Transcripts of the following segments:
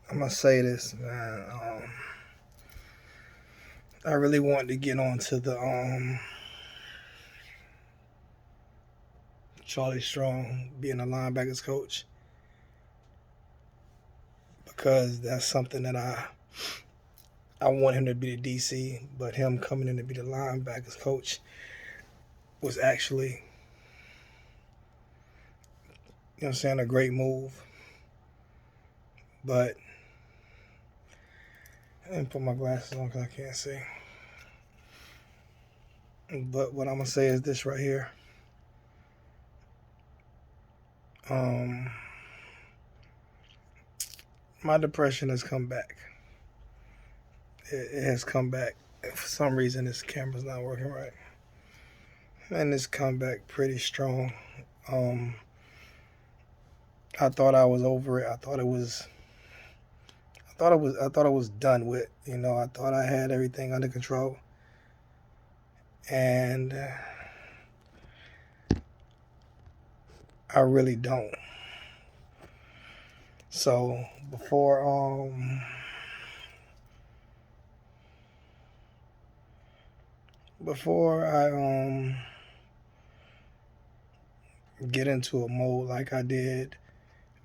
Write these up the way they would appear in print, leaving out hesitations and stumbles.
I'm gonna say this, man. I really wanted to get on to the Charlie Strong being a linebackers coach because that's something that I want him to be the DC, but him coming in to be the linebackers coach was actually, you know what I'm saying, a great move. But I didn't put my glasses on because I can't see. But what I'm gonna say is this right here. Um, my depression has come back. It has come back. For some reason, this camera's not working right, and it's come back pretty strong. Um, I thought I was over it. I thought it was done with. You know, I thought I had everything under control, and I really don't. So before I get into a mode like I did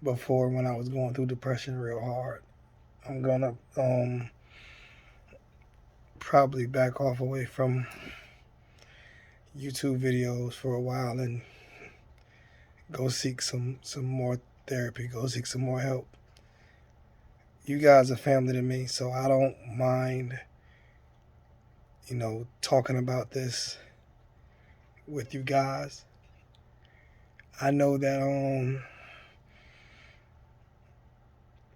before when I was going through depression real hard, I'm gonna probably back off away from YouTube videos for a while and go seek some more therapy, go seek some more help. You guys are family to me, so I don't mind, you know, talking about this with you guys. I know that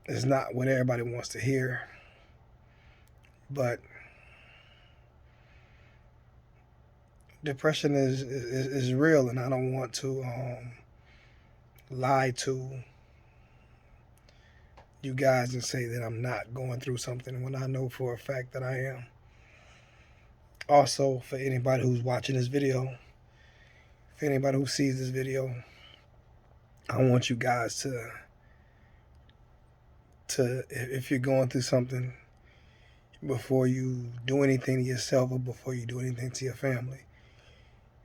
it's not what everybody wants to hear, but depression is real, and I don't want to lie to you guys and say that I'm not going through something when I know for a fact that I am. Also, for anybody who's watching this video, for anybody who sees this video, I want you guys to if you're going through something, before you do anything to yourself or before you do anything to your family,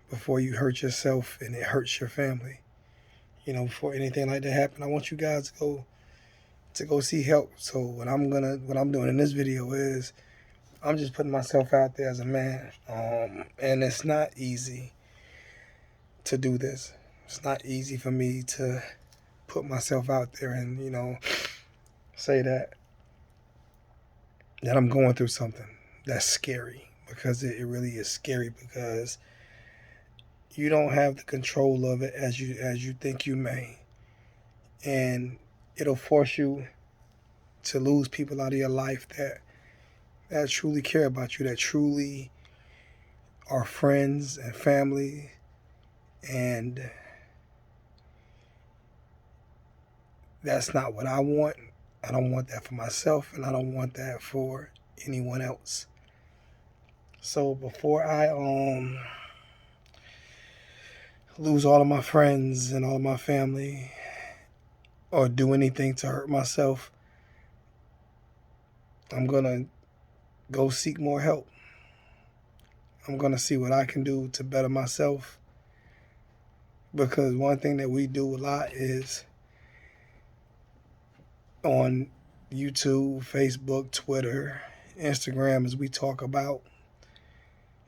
before you hurt yourself and it hurts your family, you know, before anything like that happen, I want you guys to go see help. So what I'm doing in this video is I'm just putting myself out there as a man, and it's not easy to do this. It's not easy for me to put myself out there and, you know, say that I'm going through something that's scary, because it really is scary, because you don't have the control of it as you think you may, and it'll force you to lose people out of your life that truly care about you, that truly are friends and family, and that's not what I want. I don't want that for myself, and I don't want that for anyone else. So before I lose all of my friends and all of my family or do anything to hurt myself, I'm gonna go seek more help. I'm gonna see what I can do to better myself, because one thing that we do a lot is on YouTube, Facebook, Twitter, Instagram, is we talk about,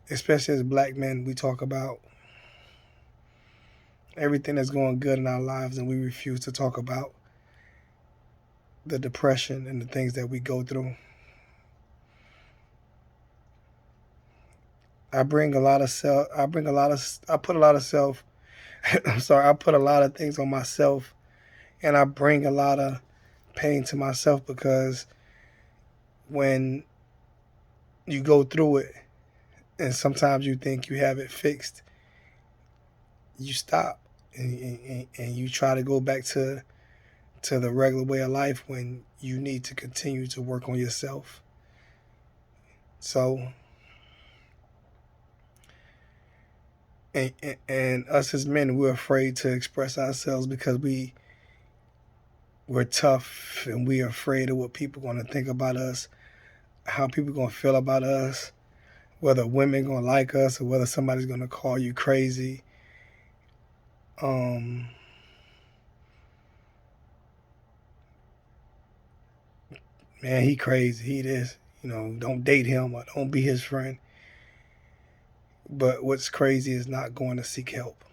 especially as black men, we talk about everything that's going good in our lives, and we refuse to talk about the depression and the things that we go through. I bring a lot of self. I bring a lot of. I put a lot of self. I'm sorry. I put a lot of things on myself, and I bring a lot of pain to myself, because when you go through it, and sometimes you think you have it fixed, you stop and you try to go back to the regular way of life when you need to continue to work on yourself. So, and us as men, we're afraid to express ourselves because we we're tough and we're afraid of what people are going to think about us, how people are going to feel about us, whether women going to like us or whether somebody's going to call you crazy. Man, he crazy. He this. Don't date him or don't be his friend. But what's crazy is not going to seek help.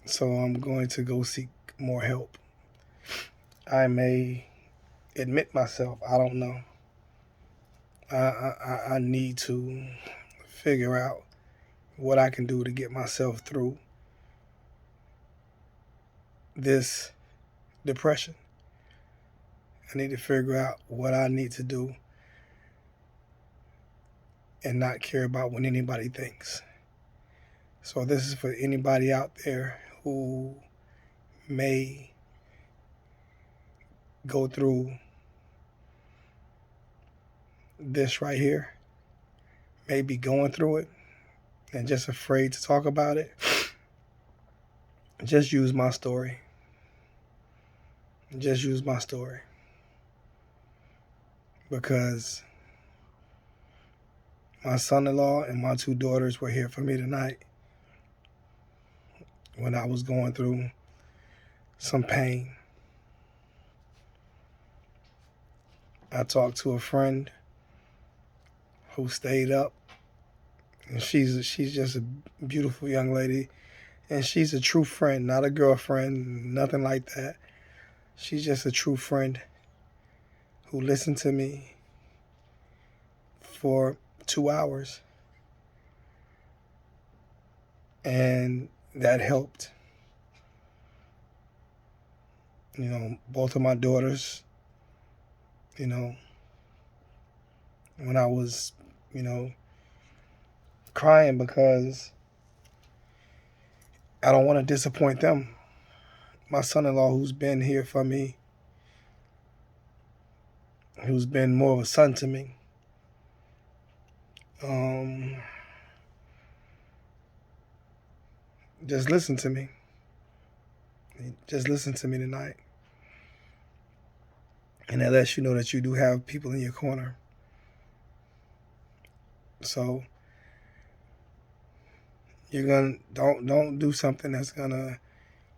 So I'm going to go seek more help. I may admit myself, I don't know. I need to figure out what I can do to get myself through this depression. I need to figure out what I need to do and not care about what anybody thinks. So this is for anybody out there who may go through this right here, may be going through it and just afraid to talk about it. Just use my story. Just use my story. Because my son-in-law and my 2 daughters were here for me tonight when I was going through some pain. I talked to a friend who stayed up, and she's just a beautiful young lady, and she's a true friend, not a girlfriend, nothing like that. She's just a true friend who listened to me for 2 hours, and that helped. Both of my daughters, when I was, crying because I don't want to disappoint them. My son-in-law, who's been here for me, who's been more of a son to me, just listen to me. Just listen to me tonight. And that lets you know that you do have people in your corner. So don't do something that's gonna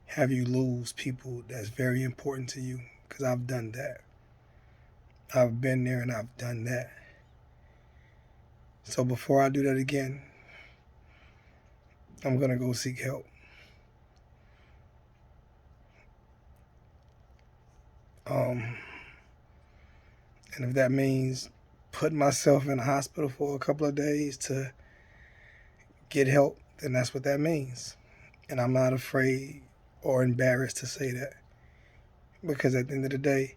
have you lose people that's very important to you, because I've done that. I've been there and I've done that. So before I do that again, I'm gonna go seek help. And if that means putting myself in a hospital for a couple of days to get help, then that's what that means. And I'm not afraid or embarrassed to say that, because at the end of the day,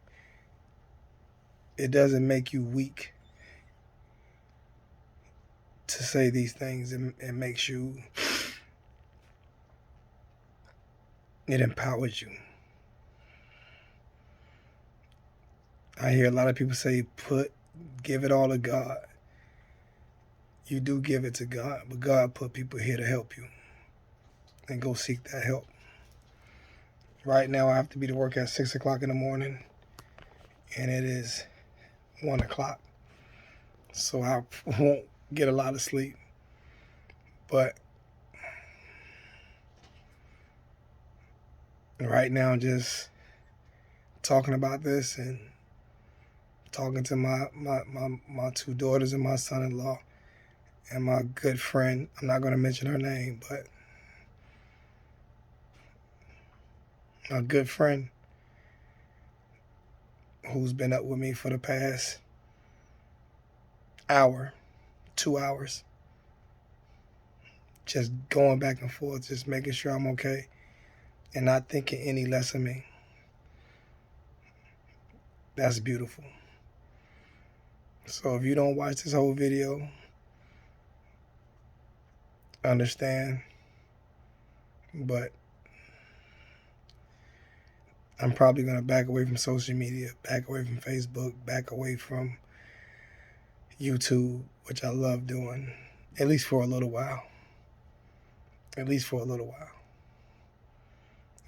it doesn't make you weak to say these things. It makes you, it empowers you. I hear a lot of people say, give it all to God. You do give it to God, but God put people here to help you. And go seek that help. Right now, I have to be to work at 6 o'clock in the morning, and it is 1 o'clock. So I won't get a lot of sleep. But right now, just talking about this and talking to my 2 daughters and my son-in-law and my good friend, I'm not going to mention her name, but my good friend who's been up with me for the past hour, 2 hours, just going back and forth, just making sure I'm okay and not thinking any less of me. That's beautiful. So if you don't watch this whole video, understand, but I'm probably going to back away from social media, back away from Facebook, back away from YouTube, which I love doing, at least for a little while. At least for a little while.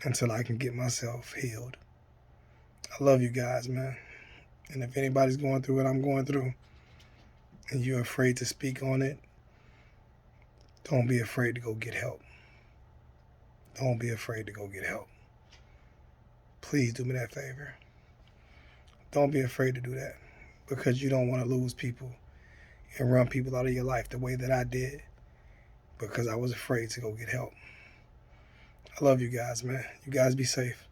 until I can get myself healed. I love you guys, man. And if anybody's going through what I'm going through and you're afraid to speak on it, don't be afraid to go get help. Don't be afraid to go get help. Please do me that favor. Don't be afraid to do that, because you don't want to lose people and run people out of your life the way that I did, because I was afraid to go get help. I love you guys, man. You guys be safe.